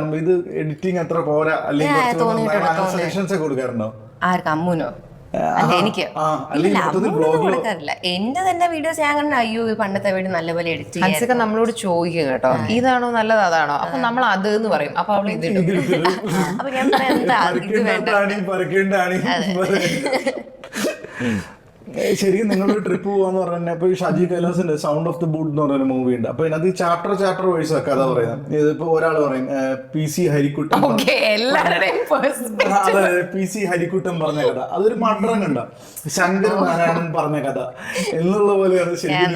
കാണുമ്പോ ഇത് എഡിറ്റിംഗ് അത്ര പോരാ അല്ലെങ്കിൽ സജഷൻസ് ഒക്കെ കൊടുക്കാറുണ്ടോ? ആർക്ക്? അമ്മുനോ? അല്ല എനിക്ക് കൊടുക്കാറില്ല. എന്റെ തന്നെ വീഡിയോസ് ഞാൻ കണ്ട അയ്യോ പണ്ടത്തെ വീഡിയോ നല്ലപോലെ എഡിറ്റ് ഹൻസിക നമ്മളോട് ചോദിക്കും കേട്ടോ, ഇതാണോ നല്ലത് അതാണോ, അപ്പൊ നമ്മൾ അത് എന്ന് പറയും, അപ്പൊ അവൾ ഇതിടും. അപ്പൊ ഞാൻ പറയാം എന്താ ഇത് വേണ്ട. ശരിക്കും നിങ്ങളൊരു ട്രിപ്പ് പോവാന്ന് പറഞ്ഞാൽ ഇപ്പൊ ഷാജി കൈലാസിന്റെ സൗണ്ട് ഓഫ് ദി ബൂട്ട് എന്ന് പറയുന്ന മൂവി ഉണ്ട്. അപ്പൊ ഇതിനകത്ത് ചാപ്റ്റർ വൈസ് കഥ പറയുന്നത്. ഇതിപ്പോ ഒരാൾ പറയും PC ഹരിക്കുട്ടൻ, PC ഹരിക്കുട്ടൻ പറഞ്ഞ കഥ, അതൊരു മഡ്രം കണ്ട ശങ്കർ നാരായണൻ പറഞ്ഞ കഥ എന്നുള്ള പോലെയാണ് ശരിക്കും.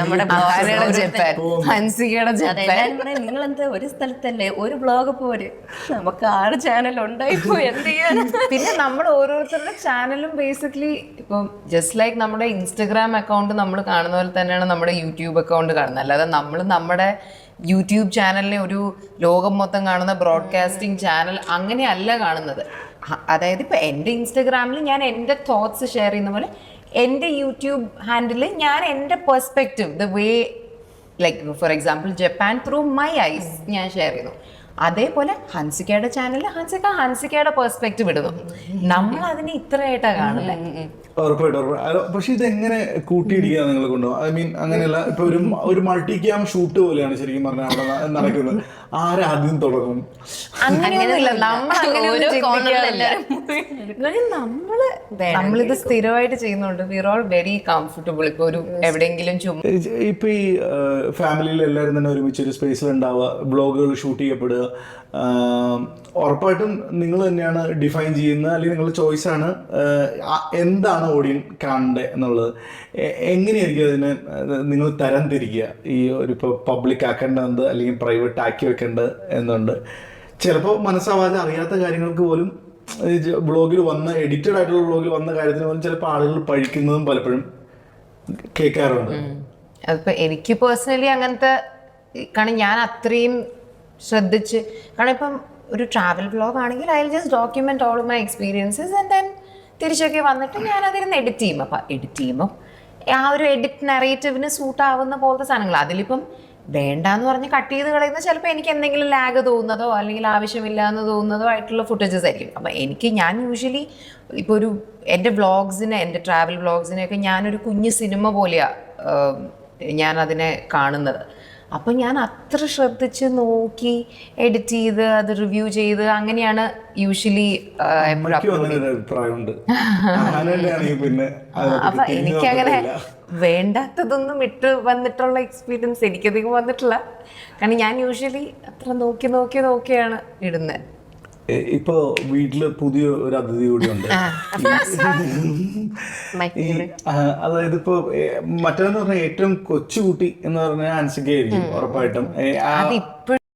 നിങ്ങൾ എന്താ ഒരു സ്ഥലത്തല്ലേ ഒരു ബ്ലോഗ് പോര്, നമുക്ക് 6 ചാനൽ ഉണ്ടായിപ്പോ എന്ത് ചെയ്യാൻ. പിന്നെ നമ്മുടെ ഓരോരുത്തരുടെ ചാനലും ബേസിക്കലി ഇപ്പം ജസ്റ്റ് ലൈക്ക് നമ്മുടെ ഇൻസ്റ്റഗ്രാം അക്കൗണ്ട് നമ്മൾ കാണുന്ന പോലെ തന്നെയാണ് നമ്മുടെ യൂട്യൂബ് അക്കൗണ്ട് കാണുന്നത്. അല്ലാതെ നമ്മൾ നമ്മുടെ യൂട്യൂബ് ചാനലിനെ ഒരു ലോകം മൊത്തം കാണുന്ന ബ്രോഡ്കാസ്റ്റിംഗ് ചാനൽ അങ്ങനെയല്ല കാണുന്നത്. അതായത് ഇപ്പം എൻ്റെ ഇൻസ്റ്റഗ്രാമിൽ ഞാൻ എൻ്റെ തോട്ട്സ് ഷെയർ ചെയ്യുന്ന പോലെ എൻ്റെ യൂട്യൂബ് ഹാൻഡിൽ ഞാൻ എൻ്റെ perspective the way like for example Japan through my eyes ഞാൻ ഷെയർ ചെയ്യുന്നു. അതേപോലെ ഹൻസികയുടെ ചാനലിൽ ഹൻസികയുടെ പെർസ്പെക്റ്റീവ് ഇടുന്നു. നമ്മൾ അതിനെ ഇത്രയായിട്ടാണ് കാണുന്നത്. ഉറപ്പായിട്ടും. പക്ഷെ ഇതെങ്ങനെ കൂട്ടിയിടിക്കുക നിങ്ങൾ കൊണ്ടുപോകും? ഐ മീൻ അങ്ങനെയല്ല, ഇപ്പൊ ഒരു മൾട്ടി ക്യാം ഷൂട്ട് പോലെയാണ് ശരിക്കും പറഞ്ഞാൽ അവിടെ നടക്കുന്നത്. ആരാദ്യം തുടങ്ങും? അങ്ങനെയൊന്നുമില്ല. നമ്മളിത് സ്ഥിരമായിട്ട് ചെയ്യുന്നുണ്ട്. We are all very comfortable. ഇപ്പൊ ഒരു എവിടെയെങ്കിലും ഇപ്പൊ ഈ ഫാമിലിയിൽ എല്ലാവരും തന്നെ ഒരുമിച്ച് ഒരു സ്പേസിൽ ഉണ്ടാവുക, ബ്ലോഗുകൾ ഷൂട്ട് ചെയ്യപ്പെടുക, ഉറപ്പായിട്ടും നിങ്ങൾ തന്നെയാണ് ഡിഫൈൻ ചെയ്യുന്നത്, അല്ലെങ്കിൽ നിങ്ങളുടെ ചോയ്സാണ് എന്താണ് ഓഡിയൻസ് കാണേണ്ടത് എന്നുള്ളത്. എങ്ങനെയായിരിക്കും അതിനെ നിങ്ങൾ തരം തിരിക്കുക? ഈ ഒരു ഇപ്പോൾ പബ്ലിക് ആക്കേണ്ടത് അല്ലെങ്കിൽ പ്രൈവറ്റ് ആക്കി വെക്കേണ്ടത് എന്നുണ്ട്. ചിലപ്പോൾ മനസ്സാവാതെ അറിയാത്ത കാര്യങ്ങൾക്ക് പോലും ബ്ലോഗിൽ വന്ന എഡിറ്റഡ് ആയിട്ടുള്ള ബ്ലോഗിൽ വന്ന കാര്യത്തിന് പോലും ചിലപ്പോൾ ആളുകൾ പഴിക്കുന്നതും പലപ്പോഴും കേൾക്കാറുണ്ട്. അതിപ്പോൾ എനിക്ക് പേഴ്സണലി അങ്ങനത്തെ, കാരണം ഞാൻ അത്രയും ശ്രദ്ധിച്ച്, കാരണം ഇപ്പം ഒരു ട്രാവൽ വ്ളോഗ് ആണെങ്കിൽ I will just document all my experiences and then തിരിച്ചൊക്കെ വന്നിട്ട് ഞാൻ അതിരുന്ന് എഡിറ്റ് ചെയ്യും. അപ്പം എഡിറ്റ് ചെയ്യുമ്പോൾ ആ ഒരു എഡിറ്റ് നറേറ്റീവിന് സൂട്ട് ആവുന്ന പോലത്തെ സാധനങ്ങൾ, അതിലിപ്പം വേണ്ടാന്ന് പറഞ്ഞ് കട്ട് ചെയ്ത് കളയുന്ന ചിലപ്പോൾ എനിക്ക് എന്തെങ്കിലും ലാഗ് തോന്നുന്നതോ അല്ലെങ്കിൽ ആവശ്യമില്ല എന്ന് തോന്നുന്നതോ ആയിട്ടുള്ള ഫുട്ടേജസ് ആയിരിക്കും. അപ്പം ഞാൻ യൂഷ്വലി ഇപ്പോൾ എൻ്റെ വ്ളോഗ്സിനെ, എൻ്റെ ട്രാവൽ വ്ളോഗ്സിനെയൊക്കെ ഞാനൊരു കുഞ്ഞു സിനിമ പോലെയാണ് ഞാനതിനെ കാണുന്നത്. അപ്പം ഞാൻ അത്ര ശ്രദ്ധിച്ച് നോക്കി എഡിറ്റ് ചെയ്ത് അത് റിവ്യൂ ചെയ്ത് അങ്ങനെയാണ് യൂഷ്വലി അപ്പം എനിക്കങ്ങനെ വേണ്ടാത്തതൊന്നും ഇട്ട് വന്നിട്ടുള്ള എക്സ്പീരിയൻസ് എനിക്കധികം വന്നിട്ടില്ല. കാരണം ഞാൻ യൂഷ്വലി അത്ര നോക്കിയാണ് ഇടുന്നത്. ഇപ്പൊ വീട്ടില് പുതിയ ഒരു അതിഥി കൂടി ഉണ്ട്. അതായത് ഇപ്പൊ മറ്റേന്ന് പറഞ്ഞാൽ ഏറ്റവും കൊച്ചുകുട്ടി എന്ന് പറഞ്ഞാൽ ഹൻസിക ആയിരിക്കും ഉറപ്പായിട്ടും.